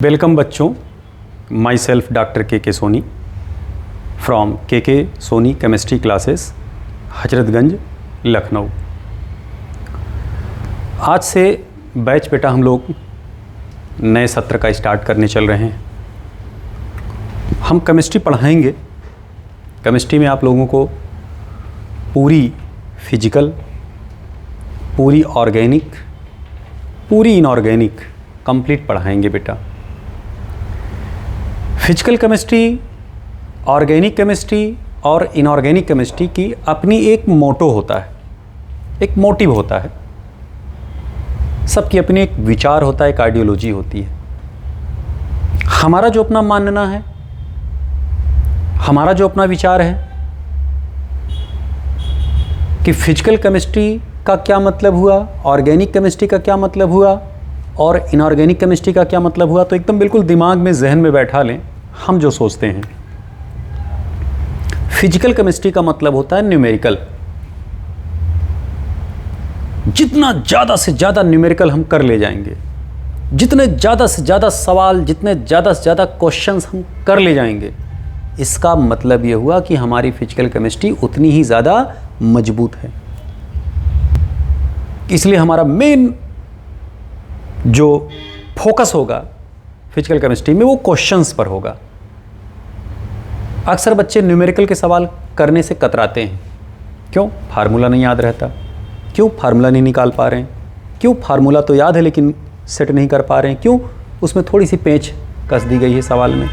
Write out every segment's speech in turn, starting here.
Welcome बच्चों, my self doctor के Soni from के सोनी केमिस्ट्री क्लासेस, हजरतगंज, लखनऊ। आज से बैच बेटा हम लोग नए सत्र का स्टार्ट करने चल रहे हैं। हम केमिस्ट्री पढ़ाएंगे। केमिस्ट्री में आप लोगों को पूरी फिजिकल, पूरी ऑर्गेनिक, पूरी इनऑर्गेनिक कंप्लीट पढ़ाएंगे बेटा। फिजिकल केमिस्ट्री, ऑर्गेनिक केमिस्ट्री और इनऑर्गेनिक केमिस्ट्री की अपनी एक मोटो होता है, एक मोटिव होता है। सबकी अपनी एक विचार होता है, एक आइडियोलॉजी होती है। हमारा जो अपना मानना है, हमारा जो अपना विचार है कि फिजिकल केमिस्ट्री का क्या मतलब हुआ, ऑर्गेनिक केमिस्ट्री का क्या मतलब हुआ और इनऑर्गेनिक केमिस्ट्री का क्या मतलब हुआ, तो एकदम बिल्कुल दिमाग में, जहन में बैठा लें। हम जो सोचते हैं, फिजिकल केमिस्ट्री का मतलब होता है न्यूमेरिकल। जितना ज़्यादा से ज़्यादा न्यूमेरिकल हम कर ले जाएंगे, जितने ज़्यादा से ज़्यादा सवाल, जितने ज़्यादा से ज़्यादा क्वेश्चंस हम कर ले जाएंगे, इसका मतलब ये हुआ कि हमारी फिजिकल केमिस्ट्री उतनी ही ज़्यादा मजबूत है। इसलिए हमारा मेन जो फोकस होगा फिजिकल केमिस्ट्री में, वो क्वेश्चंस पर होगा। अक्सर बच्चे न्यूमेरिकल के सवाल करने से कतराते हैं। क्यों? फार्मूला नहीं याद रहता। क्यों? फार्मूला नहीं निकाल पा रहे हैं। क्यों? फार्मूला तो याद है लेकिन सेट नहीं कर पा रहे हैं। क्यों? उसमें थोड़ी सी पेंच कस दी गई है सवाल में।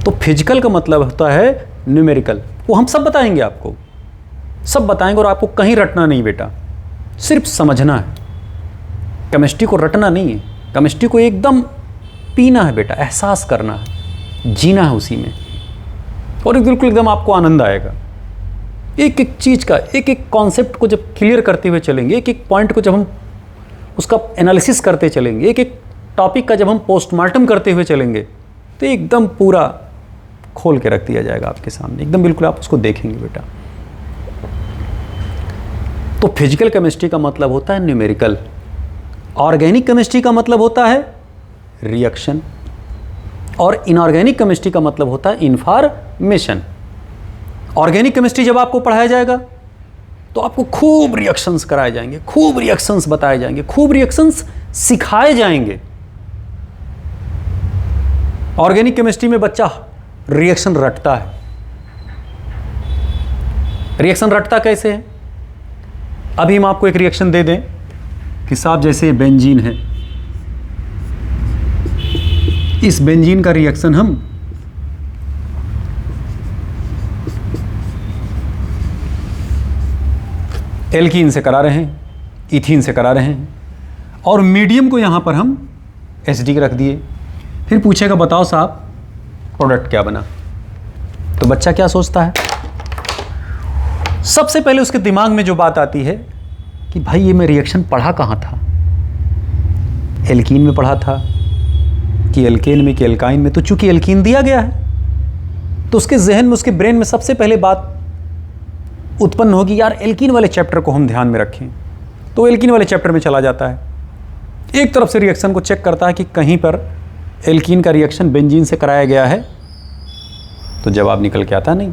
तो फिजिकल का मतलब होता है न्यूमेरिकल। वो हम सब बताएंगे, आपको सब बताएंगे और आपको कहीं रटना नहीं बेटा, सिर्फ समझना है। केमिस्ट्री को रटना नहीं है, केमिस्ट्री को एकदम पीना है बेटा, एहसास करना है, जीना है उसी में, और बिल्कुल एकदम आपको आनंद आएगा। एक एक चीज़ का, एक एक कॉन्सेप्ट को जब क्लियर करते हुए चलेंगे, एक एक पॉइंट को जब हम उसका एनालिसिस करते चलेंगे, एक एक टॉपिक का जब हम पोस्टमार्टम करते हुए चलेंगे, तो एकदम पूरा खोल के रख दिया जाएगा आपके सामने, एकदम बिल्कुल आप उसको देखेंगे बेटा। तो फिजिकल केमिस्ट्री का मतलब होता है न्यूमेरिकल, ऑर्गेनिक केमिस्ट्री का मतलब होता है रिएक्शन, और इनऑर्गेनिक केमिस्ट्री का मतलब होता है इंफॉर्मेशन। ऑर्गेनिक केमिस्ट्री जब आपको पढ़ाया जाएगा तो आपको खूब रिएक्शंस कराए जाएंगे, खूब रिएक्शंस बताए जाएंगे, खूब रिएक्शंस सिखाए जाएंगे। ऑर्गेनिक केमिस्ट्री में बच्चा रिएक्शन रटता है। रिएक्शन रटता कैसे है? अभी हम आपको एक रिएक्शन दे दें कि साहब जैसे बेंजीन है, इस बेंजीन का रिएक्शन हम एल्कीन से करा रहे हैं, इथीन से करा रहे हैं, और मीडियम को यहां पर हम एसिडिक रख दिए। फिर पूछेगा बताओ साहब प्रोडक्ट क्या बना? तो बच्चा क्या सोचता है? सबसे पहले उसके दिमाग में जो बात आती है कि भाई ये मैं रिएक्शन पढ़ा कहाँ था? एल्कीन में पढ़ा था कि एल्केन में कि एल्काइन में? तो चूंकि एल्कीन दिया गया है तो उसके जहन में, उसके ब्रेन में सबसे पहले बात उत्पन्न होगी, यार एल्कीन वाले चैप्टर को हम ध्यान में रखें। तो एल्कीन वाले चैप्टर में चला जाता है, एक तरफ से रिएक्शन को चेक करता है कि कहीं पर एल्कीन का रिएक्शन बेंजीन से कराया गया है, तो जवाब निकल के आता नहीं।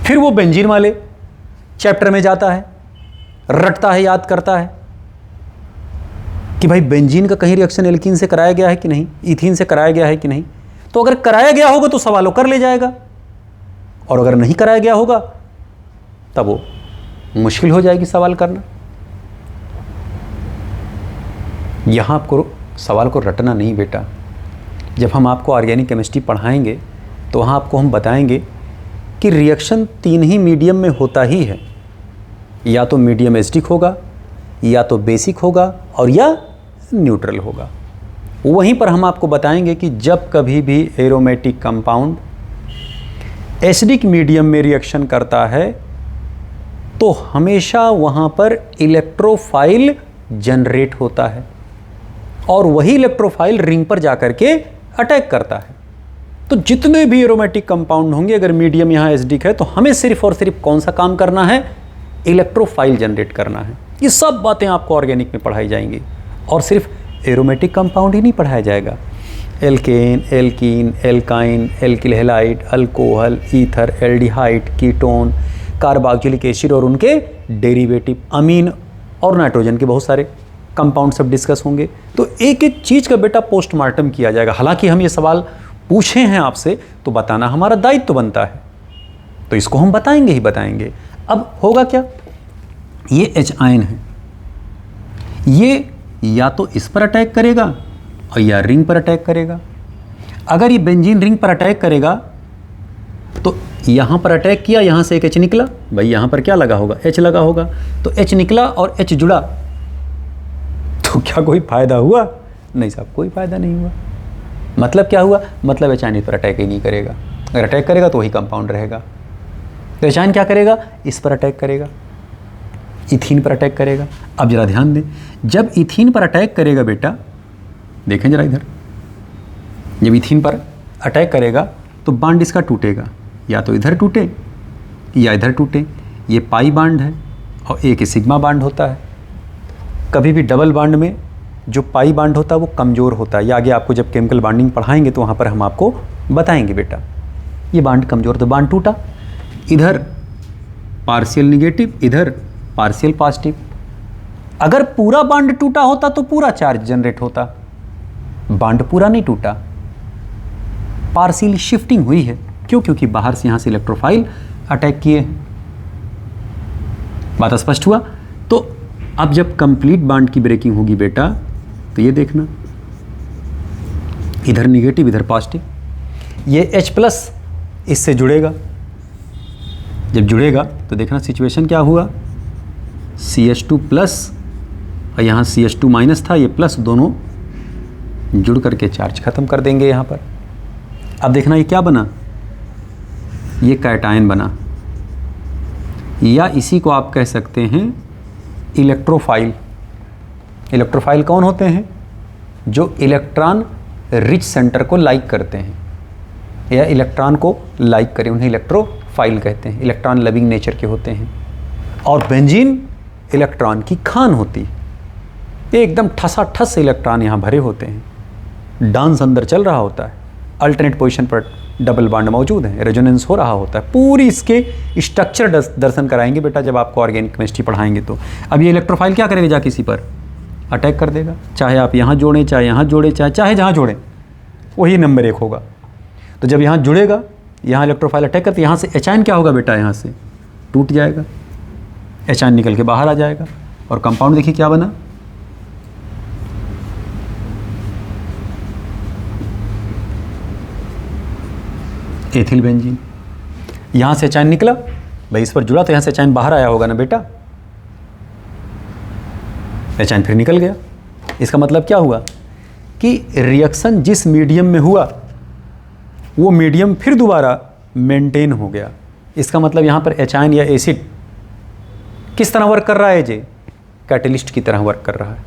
फिर वो बेंजीन वाले चैप्टर में जाता है, रटता है, याद करता है कि भाई बेंजीन का कहीं रिएक्शन एल्कीन से कराया गया है कि नहीं, इथीन से कराया गया है कि नहीं। तो अगर कराया गया होगा तो सवालों कर ले जाएगा, और अगर नहीं कराया गया होगा तब वो मुश्किल हो जाएगी सवाल करना। यहां आपको सवाल को रटना नहीं बेटा। जब हम आपको ऑर्गेनिक केमिस्ट्री पढ़ाएंगे तो वहाँ आपको हम बताएंगे कि रिएक्शन तीन ही मीडियम में होता ही है, या तो मीडियम एसिडिक होगा, या तो बेसिक होगा, और या न्यूट्रल होगा। वहीं पर हम आपको बताएंगे कि जब कभी भी एरोमेटिक कंपाउंड एसिडिक मीडियम में रिएक्शन करता है तो हमेशा वहाँ पर इलेक्ट्रोफाइल जनरेट होता है, और वही इलेक्ट्रोफाइल रिंग पर जाकर के अटैक करता है। तो जितने भी एरोमेटिक कंपाउंड होंगे, अगर मीडियम यहाँ एसिडिक है तो हमें सिर्फ और सिर्फ कौन सा काम करना है? इलेक्ट्रोफाइल जनरेट करना है। ये सब बातें आपको ऑर्गेनिक में पढ़ाई जाएंगी, और सिर्फ एरोमेटिक कंपाउंड ही नहीं पढ़ाया जाएगा। Alkane, alkene, alkyne, alkyl halide, alcohol, ether, aldehyde, ketone, carboxylic acid और उनके डेरिवेटिव, अमीन और नाइट्रोजन के बहुत सारे कंपाउंड सब डिस्कस होंगे। तो एक एक चीज़ का बेटा पोस्टमार्टम किया जाएगा। हालांकि हम ये सवाल पूछे हैं आपसे तो बताना हमारा दायित्व तो बनता है, तो इसको हम बताएंगे ही बताएंगे। अब होगा क्या, ये H आयन है, ये या तो इस पर अटैक करेगा और या रिंग पर अटैक करेगा। अगर ये बेंजीन रिंग पर अटैक करेगा तो यहाँ पर अटैक किया, यहाँ से एक H निकला, भाई यहाँ पर क्या लगा होगा, H लगा होगा। तो H निकला और H जुड़ा, तो क्या कोई फायदा हुआ? नहीं साहब, कोई फायदा नहीं हुआ। मतलब क्या हुआ? मतलब H आयन पर अटैक ही नहीं करेगा। अगर अटैक करेगा तो वही कंपाउंड रहेगा। तो H आयन क्या करेगा? इस पर अटैक करेगा, इथीन पर अटैक करेगा। अब जरा ध्यान दें, जब इथीन पर अटैक करेगा बेटा, देखें जरा इधर, जब इथीन पर अटैक करेगा तो बांड इसका टूटेगा, या तो इधर टूटे या इधर टूटे। ये पाई बांड है और एक सिग्मा बांड होता है। कभी भी डबल बांड में जो पाई बांड होता है वो कमज़ोर होता है। ये आगे आपको जब केमिकल बांडिंग पढ़ाएंगे तो वहाँ पर हम आपको बताएंगे बेटा। ये बांड कमज़ोर, तो बांड टूटा, इधर पार्शियल निगेटिव, इधर पार्शियल पॉजिटिव। अगर पूरा बांड टूटा होता तो पूरा चार्ज जनरेट होता। बांड पूरा नहीं टूटा, पार्शियली शिफ्टिंग हुई है। क्यों? क्योंकि बाहर से यहाँ से इलेक्ट्रोफाइल अटैक किए। बात स्पष्ट हुआ? तो अब जब कंप्लीट बांड की ब्रेकिंग होगी बेटा, तो ये देखना, इधर निगेटिव इधर पॉजिटिव, ये H प्लस इससे जुड़ेगा। जब जुड़ेगा तो देखना सिचुएशन क्या हुआ, CH2 प्लस और यहाँ CH2 माइनस था, ये प्लस, दोनों जुड़ करके चार्ज खत्म कर देंगे यहाँ पर। अब देखना ये क्या बना, ये कैटायन बना, या इसी को आप कह सकते हैं इलेक्ट्रोफाइल। इलेक्ट्रोफाइल कौन होते हैं? जो इलेक्ट्रॉन रिच सेंटर को लाइक करते हैं या इलेक्ट्रॉन को लाइक करें, उन्हें इलेक्ट्रोफाइल कहते हैं। इलेक्ट्रॉन लविंग नेचर के होते हैं। और बेंजीन इलेक्ट्रॉन की खान होती है, ये एकदम ठसाठस इलेक्ट्रॉन यहाँ भरे होते हैं, डांस अंदर चल रहा होता है, अल्टरनेट पोजीशन पर डबल बांड मौजूद है, रेजोनेंस हो रहा होता है। पूरी इसके स्ट्रक्चर दर्शन कराएंगे बेटा जब आपको ऑर्गेनिक केमिस्ट्री पढ़ाएंगे तो। अब ये इलेक्ट्रोफाइल क्या करेगा, जा किसी पर अटैक कर देगा, चाहे आप यहाँ जोड़ें, चाहे यहाँ जोड़ें, चाहे जहाँ जोड़ें, वही नंबर 1 होगा। तो जब यहाँ जुड़ेगा, यहाँ इलेक्ट्रोफाइल अटैक करते, यहाँ से H आयन क्या होगा बेटा, यहाँ से टूट जाएगा, H आयन निकल के बाहर आ जाएगा और कंपाउंड देखिए क्या बना, एथिल बेंजीन। यहाँ से H आयन निकला, भाई इस पर जुड़ा तो यहाँ से H आयन बाहर आया होगा ना बेटा, H आयन फिर निकल गया। इसका मतलब क्या हुआ कि रिएक्शन जिस मीडियम में हुआ वो मीडियम फिर दोबारा मेंटेन हो गया। इसका मतलब यहाँ पर H आयन या एसिड किस तरह वर्क कर रहा है, जे कैटलिस्ट की तरह वर्क कर रहा है,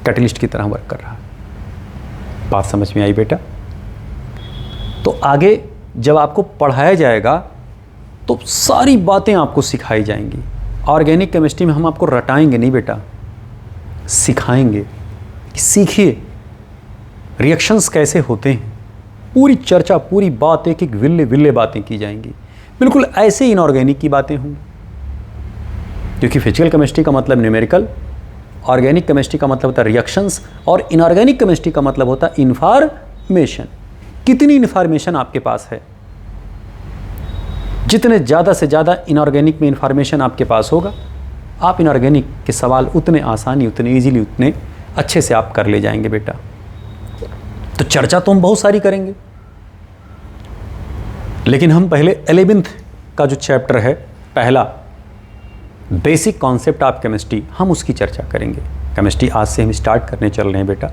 कैटलिस्ट की तरह वर्क कर रहा है। बात समझ में आई बेटा? तो आगे जब आपको पढ़ाया जाएगा तो सारी बातें आपको सिखाई जाएंगी। ऑर्गेनिक केमिस्ट्री में हम आपको रटाएंगे नहीं बेटा, सिखाएंगे। सीखिए रिएक्शंस कैसे होते हैं, पूरी चर्चा, पूरी बात, एक एक विल्ले विल्ले बातें की जाएंगी। बिल्कुल ऐसे इनऑर्गेनिक की बातें होंगी, क्योंकि फिजिकल केमिस्ट्री का मतलब न्यूमेरिकल, ऑर्गेनिक केमिस्ट्री का मतलब होता है रिएक्शंस, और इनऑर्गेनिक केमिस्ट्री का मतलब होता है इन्फॉर्मेशन। कितनी इन्फॉर्मेशन आपके पास है, जितने ज़्यादा से ज़्यादा इनऑर्गेनिक में इन्फॉर्मेशन आपके पास होगा, आप इनऑर्गेनिक के सवाल उतने आसानी, उतने ईजीली, उतने अच्छे से आप कर ले जाएंगे बेटा। तो चर्चा तो हम बहुत सारी करेंगे, लेकिन हम पहले 11th का जो चैप्टर है, पहला बेसिक कॉन्सेप्ट ऑफ केमिस्ट्री, हम उसकी चर्चा करेंगे। केमिस्ट्री आज से हम स्टार्ट करने चल रहे हैं बेटा।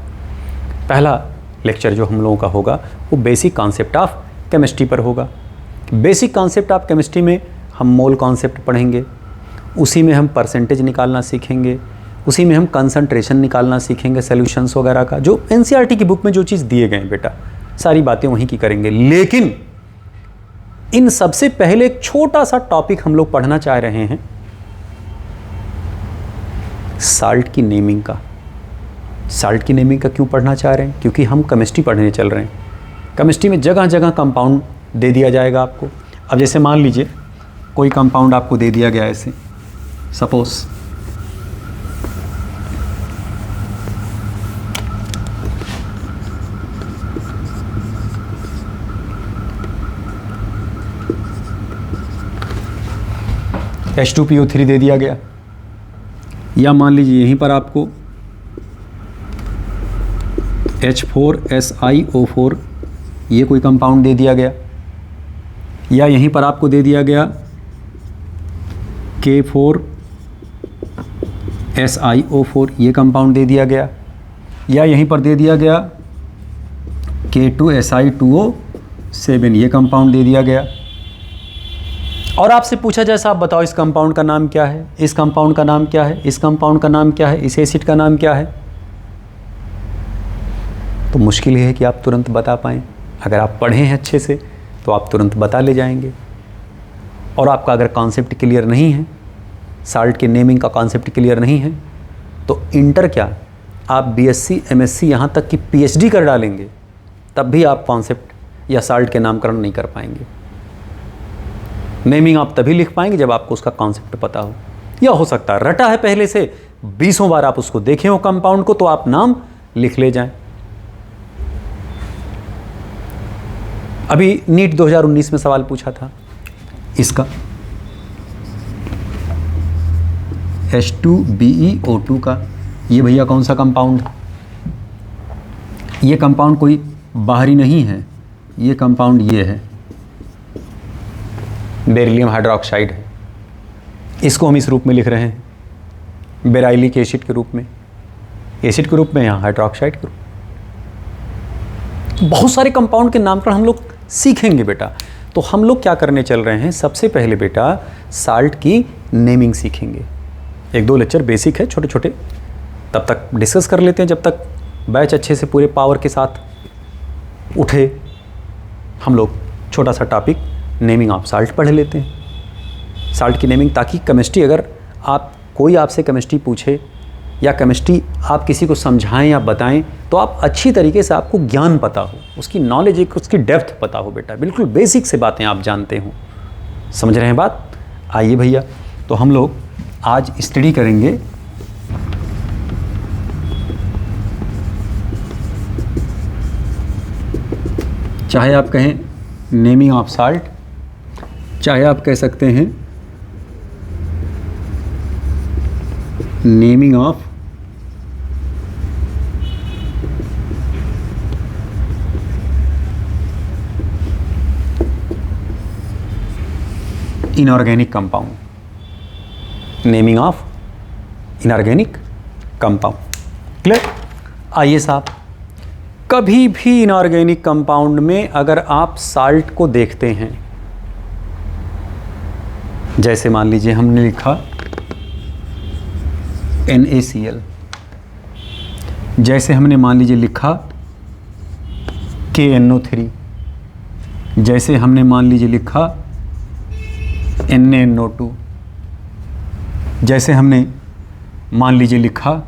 पहला लेक्चर जो हम लोगों का होगा वो बेसिक कॉन्सेप्ट ऑफ केमिस्ट्री पर होगा। बेसिक कॉन्सेप्ट ऑफ केमिस्ट्री में हम मोल कॉन्सेप्ट पढ़ेंगे, उसी में हम परसेंटेज निकालना सीखेंगे, उसी में हम कंसंट्रेशन निकालना सीखेंगे, सॉल्यूशंस वगैरह का, जो एनसीईआरटी की बुक में जो चीज़ दिए गए हैं बेटा, सारी बातें वहीं की करेंगे। लेकिन इन सबसे पहले एक छोटा सा टॉपिक हम लोग पढ़ना चाह रहे हैं, साल्ट की नेमिंग का। साल्ट की नेमिंग का क्यों पढ़ना चाह रहे हैं? क्योंकि हम केमिस्ट्री पढ़ने चल रहे हैं। केमिस्ट्री में जगह जगह कंपाउंड दे दिया जाएगा आपको। अब जैसे मान लीजिए कोई कंपाउंड आपको दे दिया गया ऐसे, सपोज H2PO3 दे दिया गया, या मान लीजिए यहीं पर आपको H4SiO4 ये कोई कंपाउंड दे दिया गया, या यहीं पर आपको दे दिया गया K4SiO4 ये कंपाउंड दे दिया गया, या यहीं पर दे दिया गया K2Si2O7 ये कंपाउंड दे दिया गया। और आपसे पूछा जैसा आप बताओ इस कंपाउंड का नाम क्या है, इस कंपाउंड का नाम क्या है, इस कंपाउंड का नाम क्या है, इस एसिड का नाम क्या है, तो मुश्किल है कि आप तुरंत बता पाएँ। अगर आप पढ़े हैं अच्छे से तो आप तुरंत बता ले जाएंगे। और आपका अगर कॉन्सेप्ट क्लियर नहीं है, साल्ट के नेमिंग का कॉन्सेप्ट क्लियर नहीं है, तो इंटर क्या आप BSc MSc यहाँ तक कि PhD कर डालेंगे तब भी आप कॉन्सेप्ट या साल्ट के नामकरण नहीं कर पाएंगे। नेमिंग आप तभी लिख पाएंगे जब आपको उसका कॉन्सेप्ट पता हो, या हो सकता है रटा है पहले से, 20 बार आप उसको देखे हो कंपाउंड को, तो आप नाम लिख ले जाएं। अभी नीट 2019 में सवाल पूछा था इसका H2BeO2 का, ये भैया कौन सा कंपाउंड? ये कंपाउंड कोई बाहरी नहीं है, ये कंपाउंड ये है, बेरिलियम हाइड्रोक्साइड है। इसको हम इस रूप में लिख रहे हैं, बेराइलिक एसिड के रूप में, एसिड के रूप में, यहाँ हाइड्रोक्साइड के रूप में। बहुत सारे कंपाउंड के नामकरण हम लोग सीखेंगे बेटा। तो हम लोग क्या करने चल रहे हैं, सबसे पहले बेटा साल्ट की नेमिंग सीखेंगे। 1-2 लेक्चर बेसिक है छोटे छोटे, तब तक डिस्कस कर लेते हैं जब तक बैच अच्छे से पूरे पावर के साथ उठे। हम लोग छोटा सा टॉपिक नेमिंग ऑफ साल्ट पढ़ लेते हैं, साल्ट की नेमिंग, ताकि केमिस्ट्री अगर आप कोई आपसे केमिस्ट्री पूछे या केमिस्ट्री आप किसी को समझाएं या बताएं तो आप अच्छी तरीके से, आपको ज्ञान पता हो, उसकी नॉलेज, एक उसकी डेप्थ पता हो बेटा, बिल्कुल बेसिक से बातें आप जानते हो। समझ रहे हैं बात? आइए भैया, तो हम लोग आज स्टडी करेंगे चाहे आप कहें नेमिंग ऑफ साल्ट, चाहे आप कह सकते हैं naming of inorganic compound, naming of inorganic compound. Clear? आइए साहब, कभी भी इनऑर्गेनिक कंपाउंड में अगर आप साल्ट को देखते हैं, जैसे मान लीजिए हमने लिखा NaCl, जैसे हमने मान लीजिए लिखा KNO3, जैसे हमने मान लीजिए लिखा NaNO2, जैसे हमने मान लीजिए लिखा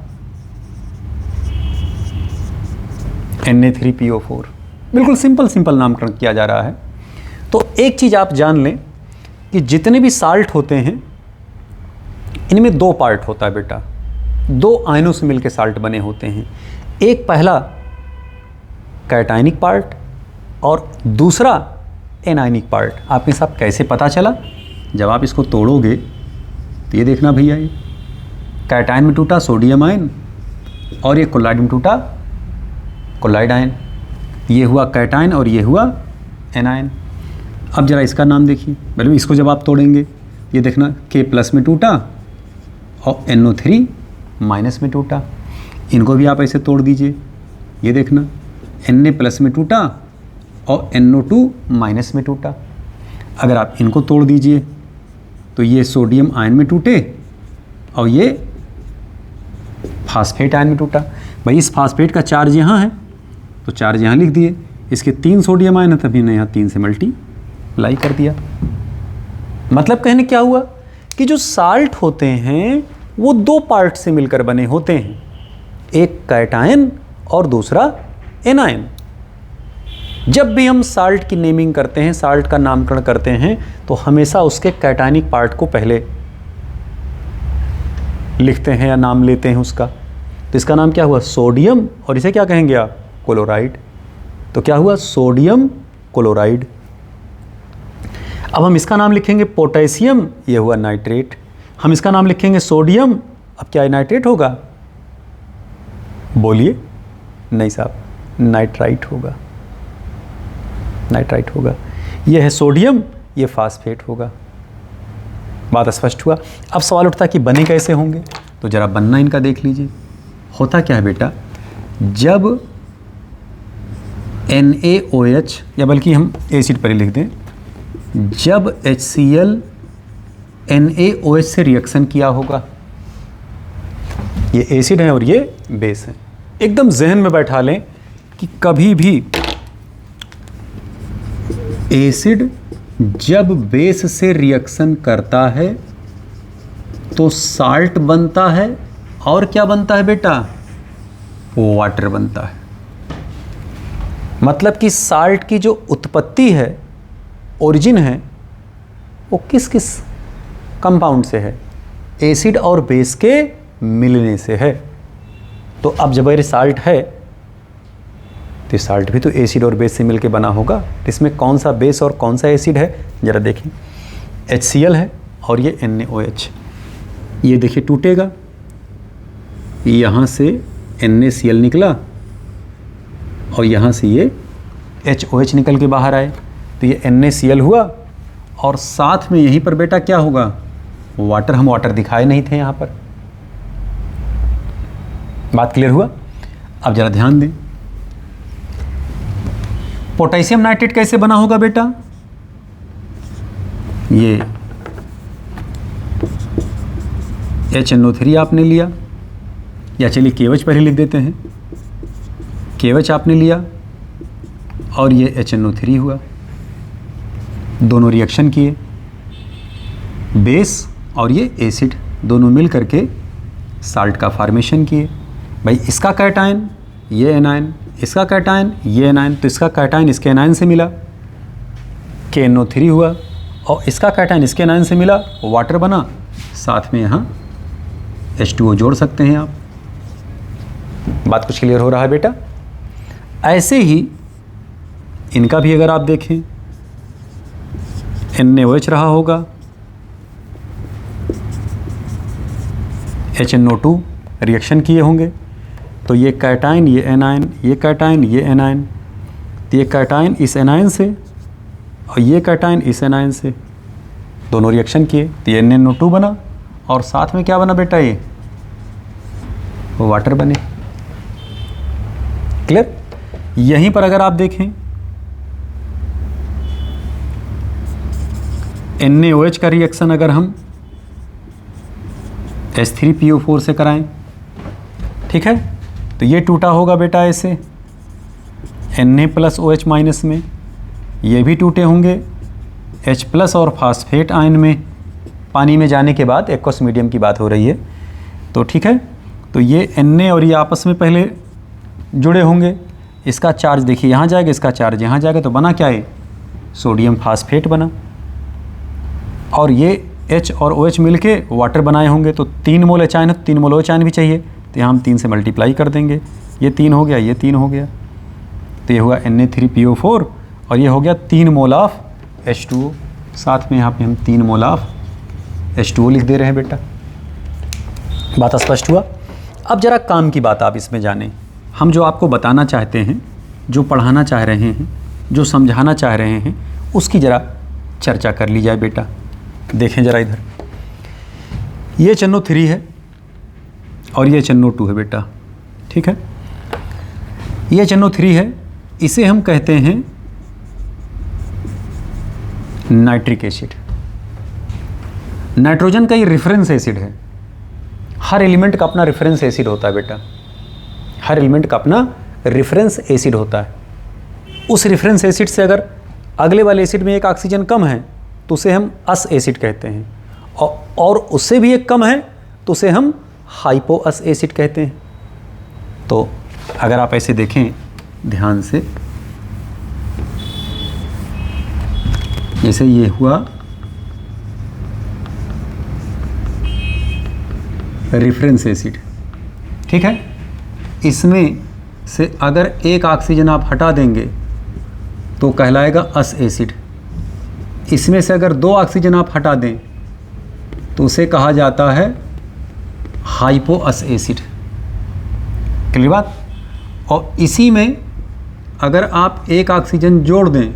Na3PO4। बिल्कुल सिंपल नामकरण किया जा रहा है। तो एक चीज़ आप जान लें कि जितने भी साल्ट होते हैं इनमें 2 पार्ट होता है बेटा, 2 आयनों से मिलकर साल्ट बने होते हैं। एक पहला कैटायनिक पार्ट और दूसरा एनायनिक पार्ट। आपके साथ कैसे पता चला? जब आप इसको तोड़ोगे तो ये देखना भैया, ये कैटायन में टूटा सोडियम आयन और ये कोलाइड में टूटा कोलाइड आयन, ये हुआ कैटायन और ये हुआ एनायन। अब जरा इसका नाम देखिए, मतलब इसको जब आप तोड़ेंगे ये देखना K+ में टूटा और NO3- में टूटा। इनको भी आप ऐसे तोड़ दीजिए, ये देखना Na+ में टूटा और NO2- में टूटा। अगर आप इनको तोड़ दीजिए तो ये सोडियम आयन में टूटे और ये फास्फेट आयन में टूटा। भाई इस फास्फेट का चार्ज यहाँ है तो चार्ज यहाँ लिख दिए, इसके 3 सोडियम आयन है तभी ने यहाँ 3 से मल्टीप्लाई कर दिया। मतलब कहने क्या हुआ कि जो साल्ट होते हैं वो 2 पार्ट से मिलकर बने होते हैं। एक कैटायन और दूसरा एनायन। जब भी हम साल्ट की नेमिंग करते हैं, साल्ट का नामकरण करते हैं, तो हमेशा उसके कैटायनिक पार्ट को पहले लिखते हैं या नाम लेते हैं उसका। तो इसका नाम क्या हुआ? सोडियम, और इसे क्या कहेंगे आप? क्लोराइड। तो क्या हुआ? Sodium chloride. अब हम इसका नाम लिखेंगे पोटेशियम, ये हुआ नाइट्रेट। हम इसका नाम लिखेंगे सोडियम, अब क्या नाइट्रेट होगा? बोलिए। नहीं साहब, नाइट्राइट होगा, नाइट्राइट होगा। ये है सोडियम, ये फास्फेट होगा। बात स्पष्ट हुआ? अब सवाल उठता कि बने कैसे होंगे, तो जरा बनना इनका देख लीजिए। होता क्या है बेटा, जब NaOH, या बल्कि हम एसिड पर ही लिख दें, जब HCl NaOH से रिएक्शन किया होगा, ये एसिड है और ये बेस है। एकदम जहन में बैठा लें कि कभी भी एसिड जब बेस से रिएक्शन करता है तो साल्ट बनता है, और क्या बनता है बेटा? वाटर बनता है। मतलब कि साल्ट की जो उत्पत्ति है, ओरिजिन है, वो किस किस कंपाउंड से है? एसिड और बेस के मिलने से है। तो अब जब ये साल्ट है, तो साल्ट भी तो एसिड और बेस से मिलके बना होगा। तो इसमें कौन सा बेस और कौन सा एसिड है, जरा देखें। HCl है और ये NaOH। ये देखिए टूटेगा, यहाँ से NaCl निकला और यहाँ से ये HOH निकल के बाहर आए, तो ये NaCl हुआ, और साथ में यहीं पर बेटा क्या होगा? वाटर। हम वाटर दिखाए नहीं थे यहाँ पर। बात क्लियर हुआ? अब जरा ध्यान दें, पोटेशियम नाइट्रेट कैसे बना होगा बेटा? ये HNO3 आपने लिया, या चलिए KOH पहले लिख देते हैं। KOH आपने लिया और ये HNO3 हुआ, दोनों रिएक्शन किए, बेस और ये एसिड दोनों मिल करके साल्ट का फॉर्मेशन किए। भाई इसका कैटायन ये एनायन, इसका कैटायन ये एनायन, तो इसका कैटायन इसके एनायन से मिला, KNO3 हुआ, और इसका कैटायन इसके एनायन से मिला, वाटर बना। साथ में यहाँ H2O जोड़ सकते हैं आप। बात कुछ क्लियर हो रहा है बेटा? ऐसे ही इनका भी अगर आप देखें, NaOH रहा होगा, HNO2 रिएक्शन किए होंगे, तो ये कैटायन ये एनायन, ये कैटायन ये एनायन, तो ये कैटायन इस एनायन से और ये कैटायन इस एनायन से, दोनों रिएक्शन किए, तो ये NaNO2 बना, और साथ में क्या बना बेटा? ये वाटर बने। क्लियर? यहीं पर अगर आप देखें, NaOH का रिएक्शन अगर हम H3PO4 से कराएं, ठीक है, तो ये टूटा होगा बेटा ऐसे Na+OH- में, ये भी टूटे होंगे H+ और फास्फेट आयन में, पानी में जाने के बाद एक्वस मीडियम की बात हो रही है। तो ठीक है, तो ये Na और ये आपस में पहले जुड़े होंगे। इसका चार्ज देखिए यहाँ जाएगा, इसका चार्ज यहाँ जाएगा, तो बना क्या है? सोडियम फास्फेट बना। और ये H और OH मिलके वाटर बनाए होंगे, तो 3 मोल H आयन है, 3 मोल OH आयन भी चाहिए, तो यहाँ हम 3 से मल्टीप्लाई कर देंगे। ये 3 हो गया, ये 3 हो गया, तो ये हुआ Na3PO4, और ये हो गया 3 मोल ऑफ H2O। साथ में यहाँ पे हम 3 मोल ऑफ H2O लिख दे रहे हैं बेटा। बात स्पष्ट हुआ? अब जरा काम की बात आप इसमें जानें। हम जो आपको बताना चाहते हैं, जो पढ़ाना चाह रहे हैं, जो समझाना चाह रहे हैं, उसकी ज़रा चर्चा कर ली जाए बेटा। देखें ज़रा इधर, ये HNO3 है और ये HNO2 है बेटा, ठीक है। ये HNO3 है, इसे हम कहते हैं नाइट्रिक एसिड। नाइट्रोजन का ये रेफरेंस एसिड है। हर एलिमेंट का अपना रेफरेंस एसिड होता है बेटा, हर एलिमेंट का अपना रेफरेंस एसिड होता है। उस रेफरेंस एसिड से अगर अगले वाले एसिड में एक ऑक्सीजन कम है तो उसे हम अस एसिड कहते हैं, और उससे भी एक कम है तो उसे हम हाइपो अस एसिड कहते हैं। तो अगर आप ऐसे देखें ध्यान से, जैसे ये हुआ रेफरेंस एसिड, ठीक है। इसमें से अगर एक ऑक्सीजन आप हटा देंगे तो कहलाएगा अस एसिड। इसमें से अगर 2 ऑक्सीजन आप हटा दें तो उसे कहा जाता है हाइपोअस एसिड। क्लियर बात। और इसी में अगर आप एक ऑक्सीजन जोड़ दें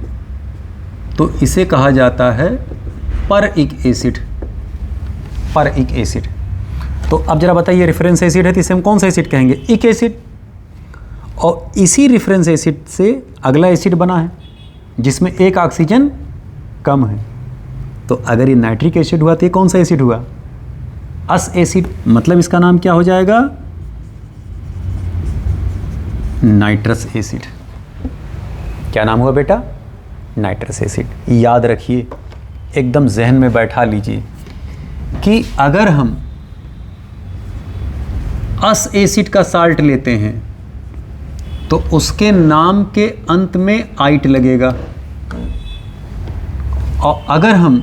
तो इसे कहा जाता है परइक एसिड। परइक एसिड। तो अब जरा बताइए, रेफरेंस एसिड है तो इसे हम कौन सा एसिड कहेंगे? इक एसिड। और इसी रेफरेंस एसिड से अगला एसिड बना है जिसमें एक ऑक्सीजन कम है। तो अगर ये नाइट्रिक एसिड हुआ तो ये कौन सा एसिड हुआ? अस एसिड। मतलब इसका नाम क्या हो जाएगा? Nitrous acid. क्या नाम हुआ बेटा? Nitrous acid. याद रखिए, एकदम जहन में बैठा लीजिए कि अगर हम अस एसिड का साल्ट लेते हैं तो उसके नाम के अंत में आइट लगेगा, और अगर हम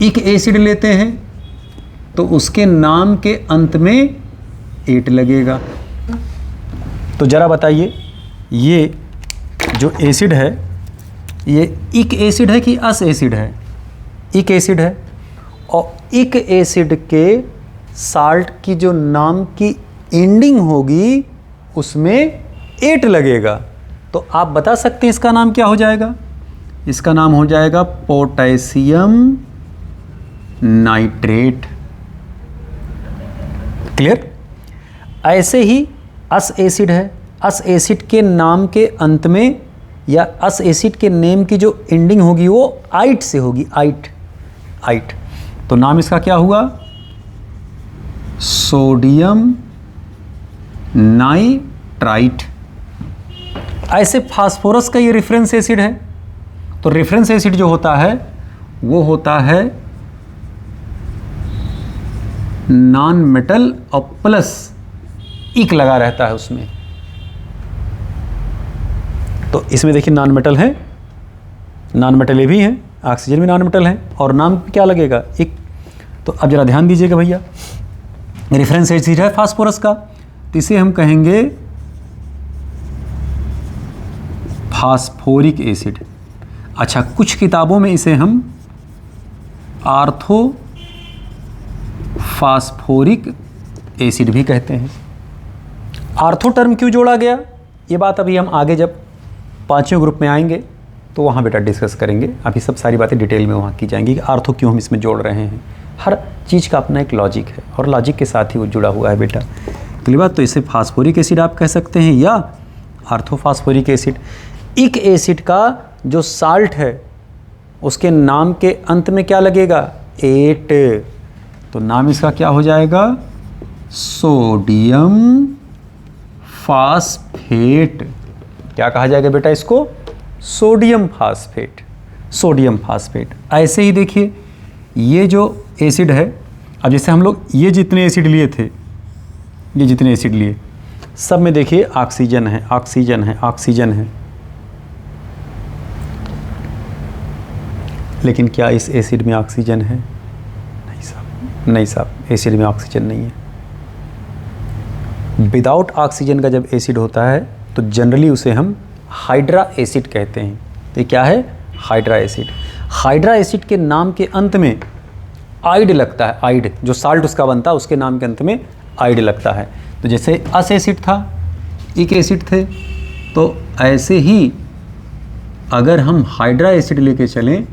इक एसिड लेते हैं तो उसके नाम के अंत में एट लगेगा। तो जरा बताइए, ये जो एसिड है ये इक एसिड है कि अस एसिड है? इक एसिड है। और इक एसिड के साल्ट की जो नाम की एंडिंग होगी उसमें एट लगेगा। तो आप बता सकते हैं इसका नाम क्या हो जाएगा? इसका नाम हो जाएगा पोटेशियम नाइट्रेट। क्लियर। ऐसे ही अस एसिड है। अस एसिड के नाम के अंत में या अस एसिड के नेम की जो एंडिंग होगी वो आइट से होगी। आइट। आइट। तो नाम इसका क्या हुआ? Sodium nitrite. ऐसे फास्फोरस का ये रेफरेंस एसिड है। तो रेफरेंस एसिड जो होता है वो होता है नॉन मेटल और प्लस इक लगा रहता है उसमें। तो इसमें देखिए नॉन मेटल है, नॉन मेटल ये भी है, ऑक्सीजन भी नॉन मेटल है, और नाम क्या लगेगा? इक। तो अब जरा ध्यान दीजिएगा भैया, रेफरेंस एसिड है फास्फोरस का, तो इसे हम कहेंगे फास्फोरिक एसिड। अच्छा, कुछ किताबों में इसे हम आर्थो फास्फोरिक एसिड भी कहते हैं। आर्थो टर्म क्यों जोड़ा गया, ये बात अभी हम आगे जब 5वें ग्रुप में आएंगे तो वहाँ बेटा डिस्कस करेंगे। अभी सब सारी बातें डिटेल में वहाँ की जाएंगी कि आर्थो क्यों हम इसमें जोड़ रहे हैं। हर चीज़ का अपना एक लॉजिक है और लॉजिक के साथ ही वो जुड़ा हुआ है बेटा। क्लियर बात। तो इसे फास्फोरिक एसिड आप कह सकते हैं या आर्थोफास्फोरिक एसिड। इक एसिड का जो साल्ट है उसके नाम के अंत में क्या लगेगा? एट। तो नाम इसका क्या हो जाएगा? Sodium phosphate. क्या कहा जाएगा बेटा इसको? Sodium phosphate. Sodium phosphate. ऐसे ही देखिए ये जो एसिड है, अब जैसे हम लोग ये जितने एसिड लिए थे, ये जितने एसिड लिए सब में देखिए ऑक्सीजन है, ऑक्सीजन है, ऑक्सीजन है। लेकिन क्या इस एसिड में ऑक्सीजन है? नहीं साहब, नहीं साहब, एसिड में ऑक्सीजन नहीं है। विदाउट ऑक्सीजन का जब एसिड होता है तो जनरली उसे हम हाइड्रा एसिड कहते हैं। तो क्या है? Hydra acid. हाइड्रा एसिड के नाम के अंत में आइड लगता है। आइड जो साल्ट उसका बनता है उसके नाम के अंत में आइड लगता है। तो जैसे अस एसिड था, इक एसिड थे, तो ऐसे ही अगर हम हाइड्रा एसिड लेके चलें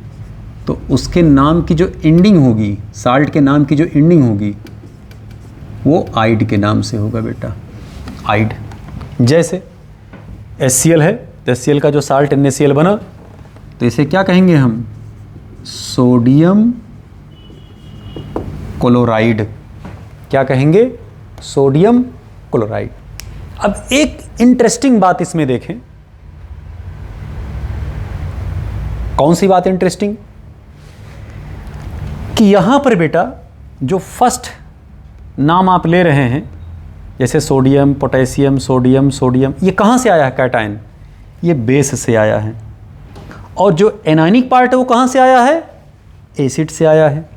तो उसके नाम की जो एंडिंग होगी, साल्ट के नाम की जो एंडिंग होगी वो आइड के नाम से होगा बेटा। आइड। जैसे HCl है तो HCl का जो साल्ट NaCl बना तो इसे क्या कहेंगे हम? Sodium chloride. क्या कहेंगे? Sodium chloride. अब एक इंटरेस्टिंग बात इसमें देखें। कौन सी बात इंटरेस्टिंग? कि यहां पर बेटा जो फर्स्ट नाम आप ले रहे हैं जैसे सोडियम, पोटेशियम, सोडियम, सोडियम, ये कहाँ से आया है कैटायन? ये बेस से आया है। और जो एनायनिक पार्ट है वो कहाँ से आया है? एसिड से आया है।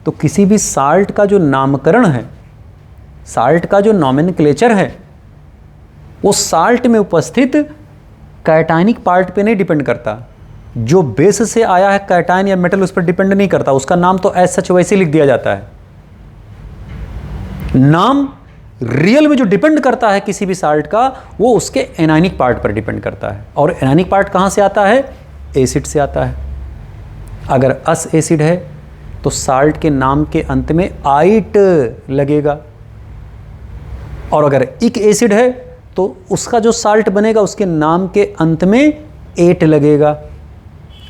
तो किसी भी साल्ट का जो नामकरण है, साल्ट का जो नॉमेनक्लेचर है, वो साल्ट में उपस्थित कैटायनिक पार्ट पे नहीं डिपेंड करता। जो बेस से आया है कैटायन या मेटल, उस पर डिपेंड नहीं करता। उसका नाम तो एज सच वैसे लिख दिया जाता है। नाम रियल में जो डिपेंड करता है किसी भी साल्ट का, वो उसके एनायनिक पार्ट पर डिपेंड करता है। और एनायनिक पार्ट कहाँ से आता है? एसिड से आता है। अगर अस एसिड है तो साल्ट के नाम के अंत में आइट लगेगा, और अगर इक एसिड है तो उसका जो साल्ट बनेगा उसके नाम के अंत में एट लगेगा।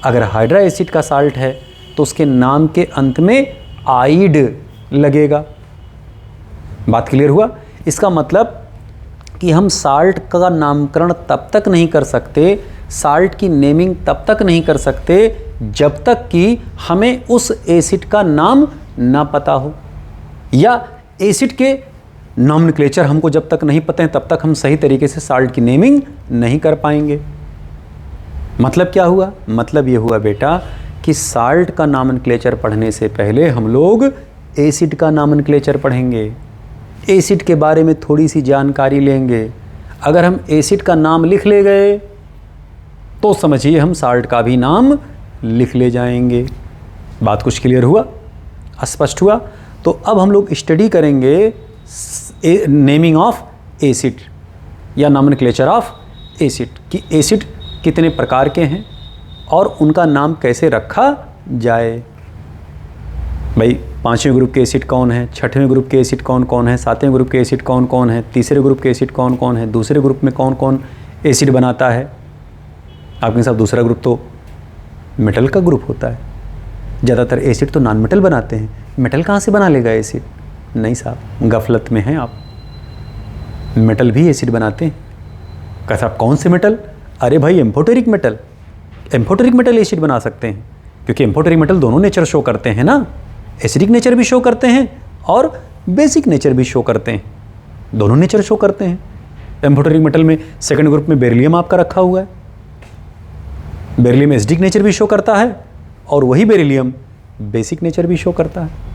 अगर हाइड्रा एसिड का साल्ट है तो उसके नाम के अंत में आइड लगेगा। बात क्लियर हुआ? इसका मतलब कि हम साल्ट का नामकरण तब तक नहीं कर सकते, साल्ट की नेमिंग तब तक नहीं कर सकते जब तक कि हमें उस एसिड का नाम ना पता हो, या एसिड के नॉमेनक्लेचर हमको जब तक नहीं पता है तब तक हम सही तरीके से साल्ट की नेमिंग नहीं कर पाएंगे। मतलब क्या हुआ? मतलब ये हुआ बेटा कि साल्ट का नॉमेनक्लेचर पढ़ने से पहले हम लोग एसिड का नॉमेनक्लेचर पढ़ेंगे, एसिड के बारे में थोड़ी सी जानकारी लेंगे। अगर हम एसिड का नाम लिख ले गए तो समझिए हम साल्ट का भी नाम लिख ले जाएंगे। बात कुछ क्लियर हुआ? स्पष्ट हुआ? तो अब हम लोग स्टडी करेंगे नेमिंग ऑफ एसिड या नॉमेनक्लेचर ऑफ एसिड, कि एसिड कितने प्रकार के हैं और उनका नाम कैसे रखा जाए। भाई 5वें ग्रुप के एसिड कौन है, 6वें ग्रुप के एसिड कौन कौन है, 7वें ग्रुप के एसिड कौन कौन है, तीसरे ग्रुप के एसिड कौन कौन है, दूसरे ग्रुप में कौन कौन एसिड बनाता है। आपके साथ दूसरा ग्रुप तो मेटल का ग्रुप होता है। ज़्यादातर एसिड तो नॉन मेटल बनाते हैं, मेटल कहाँ से बना लेगा एसिड? नहीं साहब, गफलत में हैं आप। मेटल भी एसिड बनाते हैं। कहा साहब कौन से मेटल? अरे भाई amphoteric metal, amphoteric metal acid बना सकते हैं, क्योंकि एम्फोटेरिक मेटल दोनों नेचर शो करते हैं ना, एसिडिक नेचर भी शो करते हैं और बेसिक नेचर भी शो करते हैं, दोनों नेचर शो करते हैं। एम्फोटेरिक मेटल में सेकंड ग्रुप में बेरिलियम आपका रखा हुआ है। बेरिलियम एसिडिक नेचर भी शो करता है और वही बेरिलियम बेसिक नेचर भी शो करता है।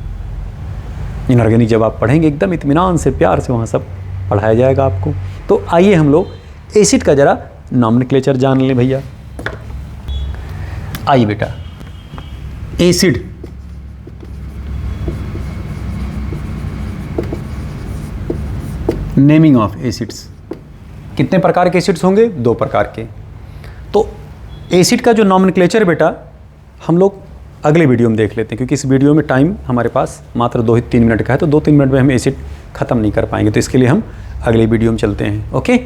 इनऑर्गेनिक जब आप पढ़ेंगे एकदम इत्मीनान से, प्यार से वहाँ सब पढ़ाया जाएगा आपको। तो आइए हम लोग एसिड का ज़रा नॉमेनक्लेचर जान लें भैया। आइए बेटा, एसिड नेमिंग ऑफ एसिड्स। कितने प्रकार के एसिड्स होंगे? 2 प्रकार के। तो एसिड का जो नॉमेनक्लेचर बेटा हम लोग अगले वीडियो में देख लेते हैं, क्योंकि इस वीडियो में टाइम हमारे पास मात्र 2-3 मिनट का है, तो 2-3 मिनट में हम एसिड ख़त्म नहीं कर पाएंगे। तो इसके लिए हम अगले वीडियो में चलते हैं। ओके।